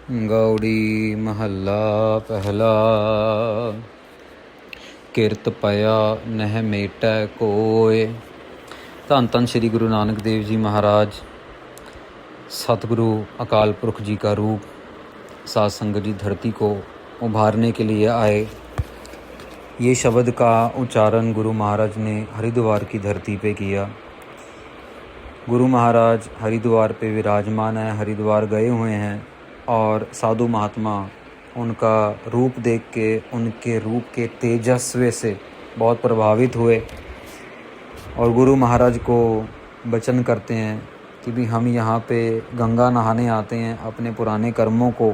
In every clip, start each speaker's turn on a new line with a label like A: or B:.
A: गौड़ी महला पहला। किरत पया नह मेटै कोय। धन धन श्री गुरु नानक देव जी महाराज सतगुरु अकाल पुरख जी का रूप साध संगत जी धरती को उभारने के लिए आए। ये शब्द का उच्चारण गुरु महाराज ने हरिद्वार की धरती पे किया। गुरु महाराज हरिद्वार पे विराजमान है, हरिद्वार गए हुए हैं और साधु महात्मा उनका रूप देख के उनके रूप के तेजस्व से बहुत प्रभावित हुए और गुरु महाराज को वचन करते हैं कि भी हम यहाँ पे गंगा नहाने आते हैं अपने पुराने कर्मों को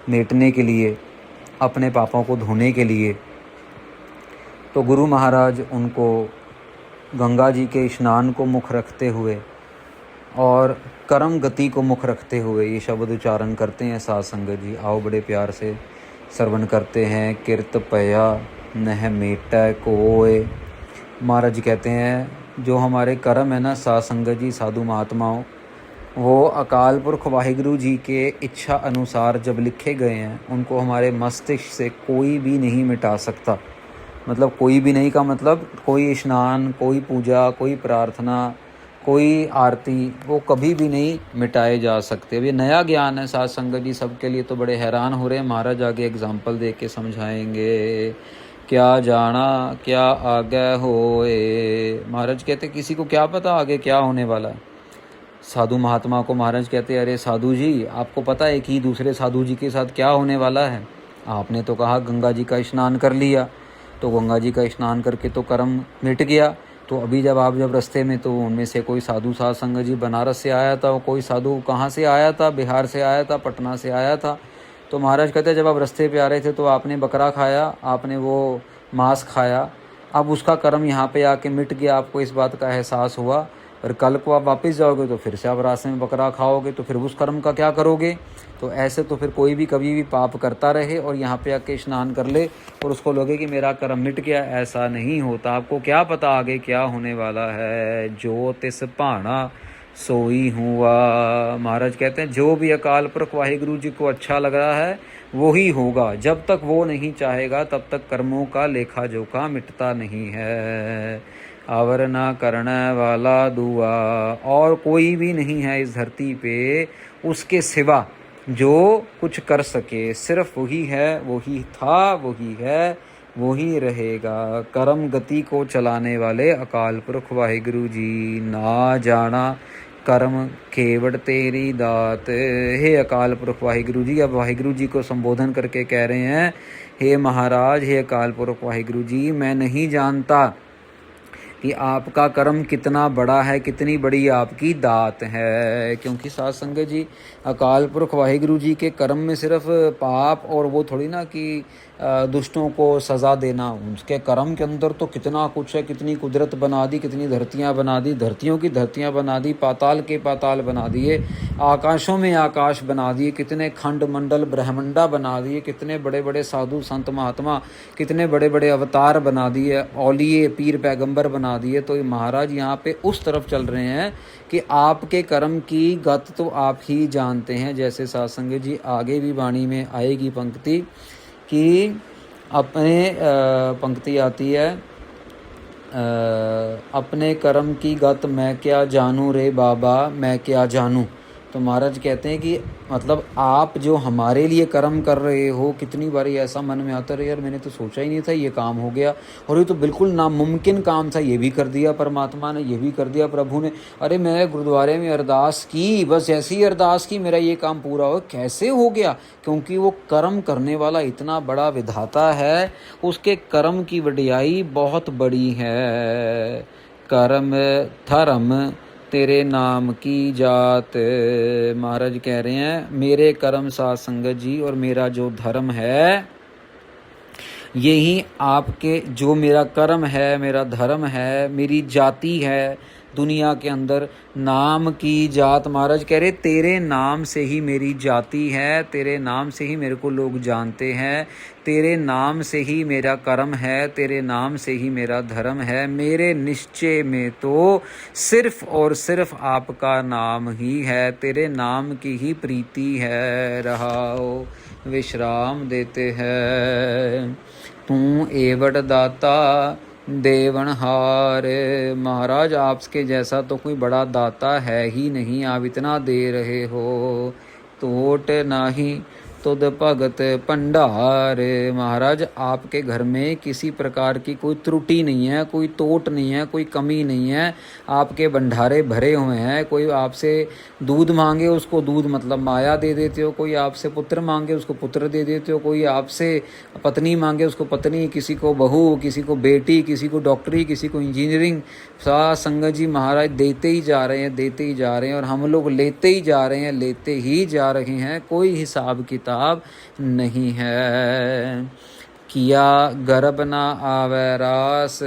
A: मेटने के लिए, अपने पापों को धोने के लिए। तो गुरु महाराज उनको गंगा जी के स्नान को मुख रखते हुए और कर्म गति को मुख रखते हुए ये शब्द उच्चारण करते हैं। साध संगत जी आओ बड़े प्यार से श्रवण करते हैं। किरत पया नह मेटै कोय। महाराज जी कहते हैं जो हमारे कर्म है ना साध संगत जी साधु महात्माओं, वो अकाल पुरख वाहिगुरु जी के इच्छा अनुसार जब लिखे गए हैं उनको हमारे मस्तिष्क से कोई भी नहीं मिटा सकता। मतलब कोई भी नहीं का मतलब कोई स्नान, कोई पूजा, कोई प्रार्थना, कोई आरती, वो कभी भी नहीं मिटाए जा सकते। अब ये नया ज्ञान है साध संगत जी सबके लिए, तो बड़े हैरान हो रहे हैं। महाराज आगे एग्जाम्पल दे के समझाएंगे। क्या जाना क्या आगे होए। महाराज कहते किसी को क्या पता आगे क्या होने वाला है। साधु महात्मा को महाराज कहते अरे साधु जी आपको पता है कि दूसरे साधु जी के साथ क्या होने वाला है। आपने तो कहा गंगा जी का स्नान कर लिया, तो गंगा जी का स्नान करके तो कर्म मिट गया। तो अभी जब रास्ते में, तो उनमें से कोई साधु साध संगत जी बनारस से आया था, कोई साधु कहाँ से आया था, बिहार से आया था, पटना से आया था। तो महाराज कहते जब आप रास्ते पे आ रहे थे तो आपने बकरा खाया, आपने वो मांस खाया, अब उसका कर्म यहाँ पे आके मिट गया, आपको इस बात का एहसास हुआ। और कल को आप वापस जाओगे तो फिर से आप रास्ते में बकरा खाओगे, तो फिर उस कर्म का क्या करोगे। तो ऐसे तो फिर कोई भी कभी भी पाप करता रहे और यहाँ पे आके स्नान कर ले और उसको लगे कि मेरा कर्म मिट गया, ऐसा नहीं होता। आपको क्या पता आगे क्या होने वाला है। जो तिस भाना सोई हुआ। महाराज कहते हैं जो भी अकाल पुरख वाहिगुरु जी को अच्छा लग रहा है वो ही होगा। जब तक वो नहीं चाहेगा तब तक कर्मों का लेखा जोखा मिटता नहीं है। आवर ना करने वाला दुआ, और कोई भी नहीं है इस धरती पे उसके सिवा जो कुछ कर सके। सिर्फ वही है, वही था, वही है, वही रहेगा। कर्म गति को चलाने वाले अकाल पुरख वाहिगुरु जी। ना जाना कर्म केवड़ तेरी दात। हे अकाल पुरख वाहिगुरु जी, अब वाहिगुरु जी को संबोधन करके कह रहे हैं हे महाराज, हे अकाल पुरख वाहिगुरु जी, मैं नहीं जानता कि आपका कर्म कितना बड़ा है, कितनी बड़ी आपकी दात है। क्योंकि साध संगत जी अकाल पुरख वाहिगुरु जी के कर्म में सिर्फ पाप और वो थोड़ी ना कि दुष्टों को सज़ा देना, उसके कर्म के अंदर तो कितना कुछ है। कितनी कुदरत बना दी, कितनी धरतियाँ बना दी, धरतियों की धरतियाँ बना दी, पाताल के पाताल बना दिए, आकाशों में आकाश बना दिए, कितने खंड मंडल ब्रह्मंडा बना दिए, कितने बड़े बड़े साधु संत महात्मा, कितने बड़े बड़े अवतार बना दिए, औलिए पीर पैगंबर बना दिए। तो महाराज यहाँ पे उस तरफ चल रहे हैं कि आपके कर्म की गत तो आप ही जानते हैं। जैसे साध संगत जी आगे भी वाणी में आएगी पंक्ति कि अपने पंक्ति आती है अपने कर्म की गत मैं क्या जानूं रे बाबा, मैं क्या जानूं। तो महाराज कहते हैं कि मतलब आप जो हमारे लिए कर्म कर रहे हो, कितनी बारी ऐसा मन में आता है यार मैंने तो सोचा ही नहीं था ये काम हो गया, और ये तो बिल्कुल नामुमकिन काम था, ये भी कर दिया परमात्मा ने, ये भी कर दिया प्रभु ने। अरे मैंने गुरुद्वारे में अरदास की, बस ऐसी अरदास की मेरा ये काम पूरा हो, कैसे हो गया। क्योंकि वो कर्म करने वाला इतना बड़ा विधाता है, उसके कर्म की वडियाई बहुत बड़ी है। कर्म धर्म तेरे नाम की जात। महाराज कह रहे हैं मेरे कर्म साध संगत जी और मेरा जो धर्म है, यही आपके जो मेरा कर्म है, मेरा धर्म है, मेरी जाति है, दुनिया के अंदर नाम की जात। महाराज कह रहे तेरे नाम से ही मेरी जाति है, तेरे नाम से ही मेरे को लोग जानते हैं, तेरे नाम से ही मेरा कर्म है, तेरे नाम से ही मेरा धर्म है। मेरे निश्चय में तो सिर्फ और सिर्फ आपका नाम ही है, तेरे नाम की ही प्रीति है। रहाओ विश्राम देते हैं। तू एवट दाता देवनहार। महाराज आपके जैसा तो कोई बड़ा दाता है ही नहीं, आप इतना दे रहे हो। तोट नाही तुद भगत भंडार। महाराज आपके घर में किसी प्रकार की कोई त्रुटि नहीं है, कोई तोट नहीं है, कोई कमी नहीं है। आपके भंडारे भरे हुए हैं। कोई आपसे दूध मांगे उसको दूध मतलब माया दे देते हो, कोई आपसे पुत्र मांगे उसको पुत्र दे देते हो, कोई आपसे पत्नी मांगे उसको पत्नी, किसी को बहू, किसी को बेटी, किसी को डॉक्टरी, किसी को इंजीनियरिंग। साध संगत जी महाराज देते ही जा रहे हैं, देते ही जा रहे हैं, और हम लोग लेते ही जा रहे हैं, लेते ही जा रहे हैं। कोई हिसाब किताब नहीं है। किया गर्भ ना आवे रास।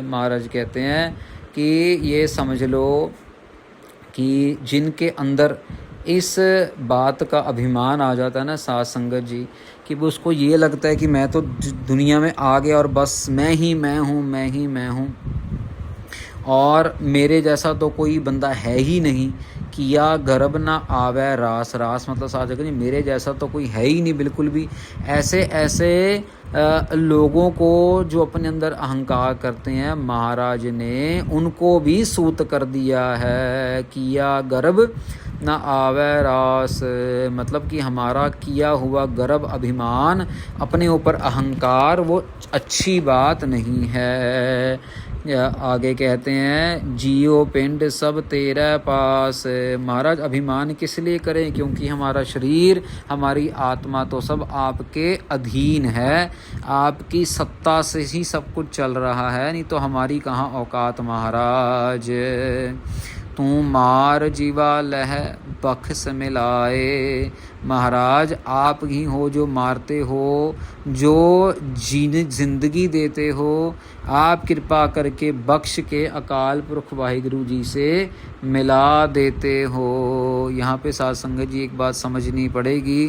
A: महाराज कहते हैं कि ये समझ लो कि जिनके अंदर इस बात का अभिमान आ जाता है ना साध संगत जी, कि वो उसको ये लगता है कि मैं तो दुनिया में आ गया और बस मैं ही मैं हूँ, मैं ही मैं हूँ, और मेरे जैसा तो कोई बंदा है ही नहीं। किया गर्भ ना आवे रास। रास मतलब साथ जी मेरे जैसा तो कोई है ही नहीं बिल्कुल भी। ऐसे ऐसे लोगों को जो अपने अंदर अहंकार करते हैं, महाराज ने उनको भी सूत कर दिया है। किया गर्भ ना आवे रास मतलब कि हमारा किया हुआ गर्भ, अभिमान, अपने ऊपर अहंकार, वो अच्छी बात नहीं है। आगे कहते हैं जियो पिंड सब तेरे पास। महाराज अभिमान किस लिए करें, क्योंकि हमारा शरीर, हमारी आत्मा तो सब आपके अधीन है, आपकी सत्ता से ही सब कुछ चल रहा है, नहीं तो हमारी कहाँ औकात। महाराज तू मार जीवा लह बख्स मिलाए। महाराज आप ही हो जो मारते हो, जो जिंदगी देते हो। आप कृपा करके बख्श के अकाल पुरख वाहिगुरु जी से मिला देते हो। यहाँ पे साध संगत जी एक बात समझनी पड़ेगी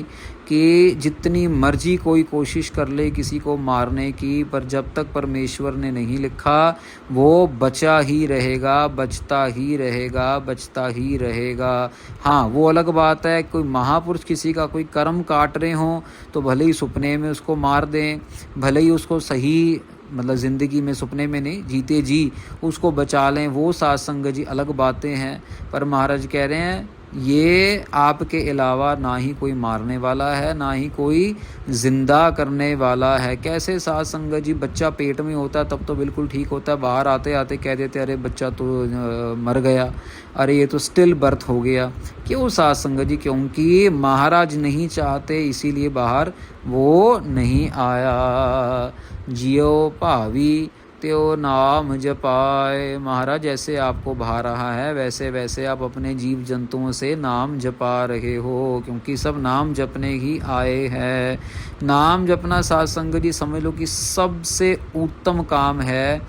A: कि जितनी मर्जी कोई कोशिश कर ले किसी को मारने की, पर जब तक परमेश्वर ने नहीं लिखा वो बचा ही रहेगा, बचता ही रहेगा, बचता ही रहेगा। हाँ वो अलग बात है कोई महापुरुष किसी का कोई कर्म काट रहे हों तो भले ही सपने में उसको मार दें, भले ही उसको सही मतलब ज़िंदगी में सपने में नहीं, जीते जी उसको बचा लें, वो साध संगत जी अलग बातें हैं। पर महाराज कह रहे हैं ये आपके अलावा ना ही कोई मारने वाला है, ना ही कोई जिंदा करने वाला है। कैसे साध संगत जी, बच्चा पेट में होता तब तो बिल्कुल ठीक होता है, बाहर आते आते कह देते अरे बच्चा तो मर गया, अरे ये तो स्टिल बर्थ हो गया। क्यों साध संगत जी? क्योंकि महाराज नहीं चाहते, इसीलिए बाहर वो नहीं आया। जियो भावी त्यो नाम जपाए। महाराज जैसे आपको भा रहा है वैसे वैसे आप अपने जीव जंतुओं से नाम जपा रहे हो, क्योंकि सब नाम जपने ही आए हैं। नाम जपना साध संगत जी समझ लो कि सबसे उत्तम काम है,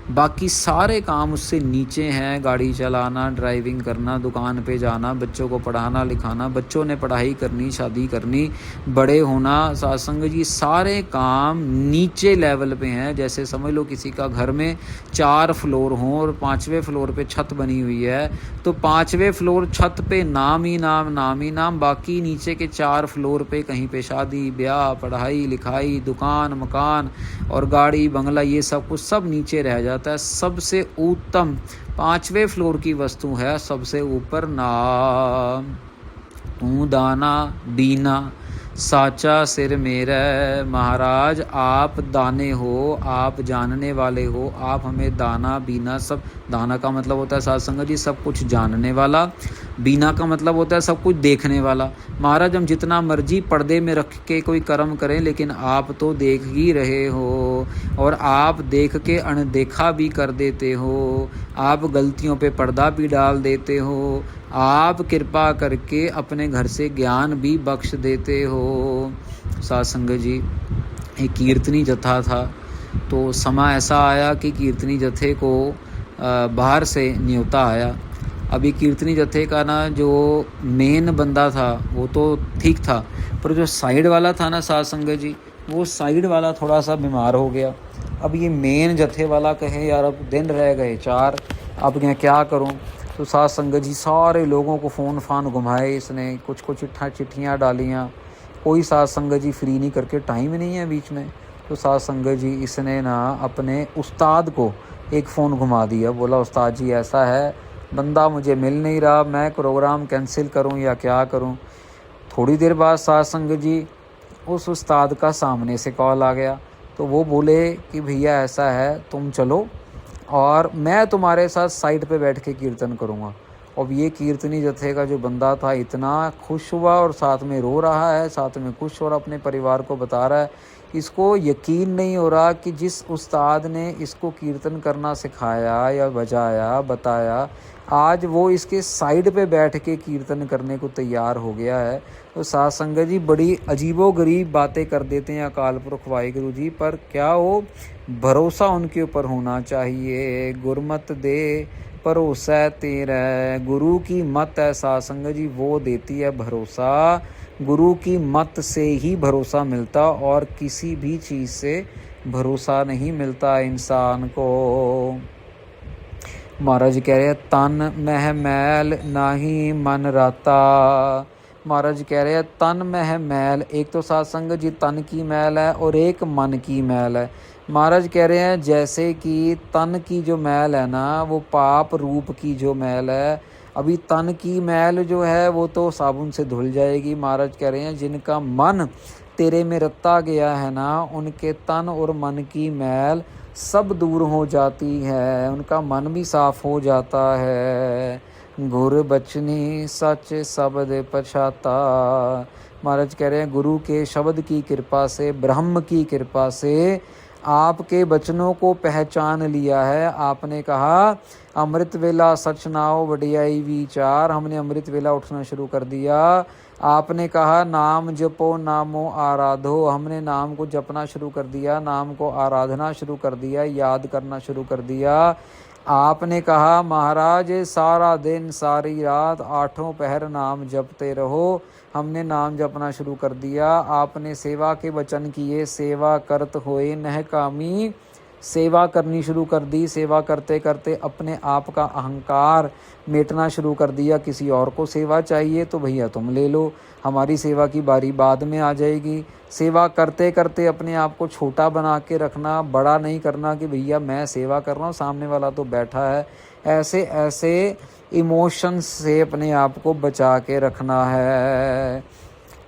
A: बाकी सारे काम उससे नीचे हैं। गाड़ी चलाना, ड्राइविंग करना, दुकान पे जाना, बच्चों को पढ़ाना लिखाना, बच्चों ने पढ़ाई करनी, शादी करनी, बड़े होना, साध संगत जी सारे काम नीचे लेवल पे हैं। जैसे समझ लो किसी का घर में 4 फ्लोर हों और 5वें फ्लोर पे छत बनी हुई है, तो 5वें फ्लोर छत पे नाम ही नाम, नाम ही नाम, बाकी नीचे के 4 फ्लोर पे कहीं पे शादी ब्याह, पढ़ाई लिखाई, दुकान मकान और गाड़ी बंगला, ये सब कुछ सब नीचे रह जाता है। सबसे उत्तम 5वें फ्लोर की वस्तु है सबसे ऊपर नाम। तू दाना बीना साचा सिर मेरा। महाराज आप दाने हो, आप जानने वाले हो, आप हमें दाना बीना सब, दाना का मतलब होता है साध संगत जी सब कुछ जानने वाला, बीना का मतलब होता है सब कुछ देखने वाला। महाराज हम जितना मर्जी पर्दे में रख के कोई कर्म करें, लेकिन आप तो देख ही रहे हो, और आप देख के अनदेखा भी कर देते हो, आप गलतियों पे पर्दा भी डाल देते हो, आप कृपा करके अपने घर से ज्ञान भी बख्श देते हो। साध संगत जी एक कीर्तनी जत्था था, तो समय ऐसा आया कि कीर्तनी जत्थे को बाहर से न्योता आया। अभी कीर्तनी जत्थे का ना जो मेन बंदा था वो तो ठीक था, पर जो साइड वाला था ना साध संगत जी, वो साइड वाला थोड़ा सा बीमार हो गया। अब ये मेन जत्थे वाला कहे यार अब दिन रह गए 4, अब मैं क्या करूं। तो साध संगत जी सारे लोगों को फ़ोन फान घुमाए इसने, कुछ को चिट्ठियाँ डालियाँ, कोई साध संगत जी फ्री नहीं करके, टाइम ही नहीं है बीच में। तो साध संगत जी इसने ना अपने उस्ताद को एक फ़ोन घुमा दिया, बोला उस्ताद जी ऐसा है, बंदा मुझे मिल नहीं रहा, मैं प्रोग्राम कैंसिल करूं या क्या करूं। थोड़ी देर बाद साध संगत जी उस उस्ताद का सामने से कॉल आ गया। तो वो बोले कि भैया ऐसा है, तुम चलो और मैं तुम्हारे साथ साइड पे बैठ के कीर्तन करूँगा। अब ये कीर्तनी जत्थे का जो बंदा था इतना खुश हुआ और साथ में रो रहा है, साथ में खुश और अपने परिवार को बता रहा है। इसको यकीन नहीं हो रहा कि जिस उस्ताद ने इसको कीर्तन करना सिखाया या बजाया बताया, आज वो इसके साइड पे बैठ के कीर्तन करने को तैयार हो गया है। तो साध संगत जी बड़ी अजीबोगरीब बातें कर देते हैं अकाल पुरख वाहिगुरु जी, पर क्या हो, भरोसा उनके ऊपर होना चाहिए। गुरमत दे भरोसा तेरा, गुरु की मत है साध संगत जी, वो देती है भरोसा। गुरु की मत से ही भरोसा मिलता और किसी भी चीज़ से भरोसा नहीं मिलता इंसान को। महाराज कह रहे हैं तन मह मैल नाही मन राता। महाराज कह रहे हैं तन मह मैल, एक तो साध संगत जी तन की मैल है और एक मन की मैल है। महाराज कह रहे हैं जैसे कि तन की जो मैल है ना वो पाप रूप की जो मैल है, अभी तन की मैल जो है वो तो साबुन से धुल जाएगी। महाराज कह रहे हैं जिनका मन तेरे में रत्ता गया है ना, उनके तन और मन की मैल सब दूर हो जाती है, उनका मन भी साफ हो जाता है। गुर बचनी सच शब्द पछाता। महाराज कह रहे हैं गुरु के शब्द की कृपा से, ब्रह्म की कृपा से आपके बचनों को पहचान लिया है। आपने कहा अमृत वेला सच नाओ वडियाई विचार, हमने अमृत वेला उठना शुरू कर दिया। आपने कहा नाम जपो नामो आराधो, हमने नाम को जपना शुरू कर दिया, नाम को आराधना शुरू कर दिया, याद करना शुरू कर दिया। आपने कहा महाराज सारा दिन सारी रात 8 पहर नाम जपते रहो, हमने नाम जपना शुरू कर दिया। आपने सेवा के वचन किए, सेवा करत होए नह कामी, सेवा करनी शुरू कर दी। सेवा करते करते अपने आप का अहंकार मेटना शुरू कर दिया। किसी और को सेवा चाहिए तो भैया तुम ले लो, हमारी सेवा की बारी बाद में आ जाएगी। सेवा करते करते अपने आप को छोटा बना के रखना, बड़ा नहीं करना कि भैया मैं सेवा कर रहा हूँ सामने वाला तो बैठा है। ऐसे ऐसे इमोशंस से अपने आप को बचा के रखना है।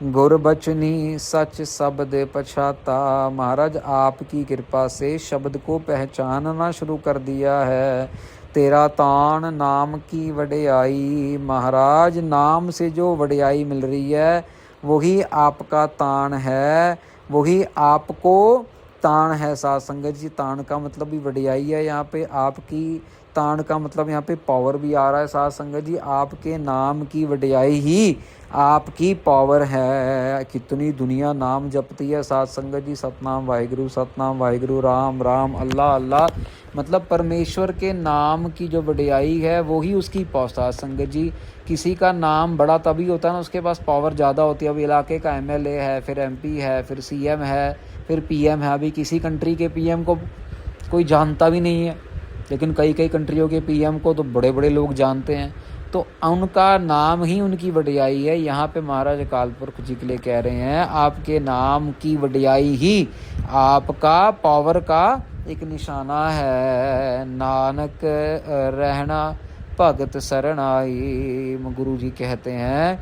A: गुरबचनी सच शब्द पछाता। महाराज आपकी कृपा से शब्द को पहचानना शुरू कर दिया है। तेरा तान नाम की वडियाई। महाराज नाम से जो वडियाई मिल रही है वही आपका तान है, वही आपको तान है। साध संगत जी तान का मतलब भी वडियाई है यहाँ पे, आपकी तान का मतलब यहाँ पे पावर भी आ रहा है। साध संगत जी आपके नाम की वडियाई ही आपकी पावर है। कितनी दुनिया नाम जपती है साध संगत जी, सतनाम वाहिगुरु राम राम अल्लाह अल्लाह, मतलब परमेश्वर के नाम की जो वडियाई है वो ही उसकी पावर। साध संगत जी किसी का नाम बड़ा तभी होता है ना उसके पास पावर ज़्यादा होती है। अब इलाके का MLA है, फिर MP है, फिर CM है, फिर PM है। अभी किसी कंट्री के PM को कोई जानता भी नहीं है, लेकिन कई कई कंट्रियों के PM को तो बड़े बड़े लोग जानते हैं, तो उनका नाम ही उनकी वडियाई है। यहाँ पे महाराज अकाल पुरख जी के लिए कह रहे हैं आपके नाम की वडियाई ही आपका पावर का एक निशाना है। नानक रहना भगत शरण आई। गुरु जी कहते हैं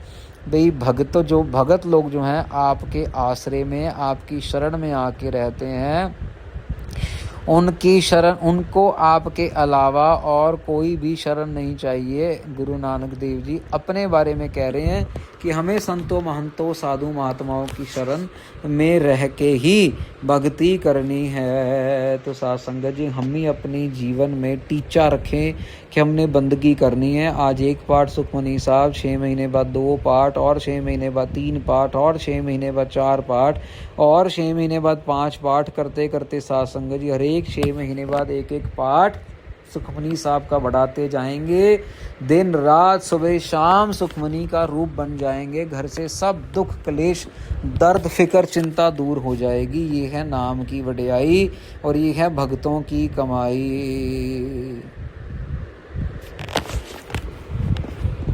A: भाई भगत लोग जो हैं आपके आश्रय में, आपकी शरण में आके रहते हैं, उनकी शरण, उनको आपके अलावा और कोई भी शरण नहीं चाहिए। गुरु नानक देव जी अपने बारे में कह रहे हैं कि हमें संतों महंतों साधु महात्माओं की शरण में रह के ही भक्ति करनी है। तो साध संगत जी हम ही अपनी जीवन में टीचा रखें कि हमने बंदगी करनी है। आज 1 पाठ सुखमनी साहब, 6 महीने बाद 2 पाठ, और 6 महीने बाद 3 पाठ, और 6 महीने बाद 4 पाठ, और 6 महीने बाद 5 पाठ करते करते साध संगत जी हर एक 6 महीने बाद एक एक पाठ सुखमनी साहब का बढ़ाते जाएंगे, दिन रात सुबह शाम सुखमनी का रूप बन जाएंगे। घर से सब दुख क्लेश दर्द फिक्र चिंता दूर हो जाएगी। ये है नाम की वडियाई और ये है भक्तों की कमाई।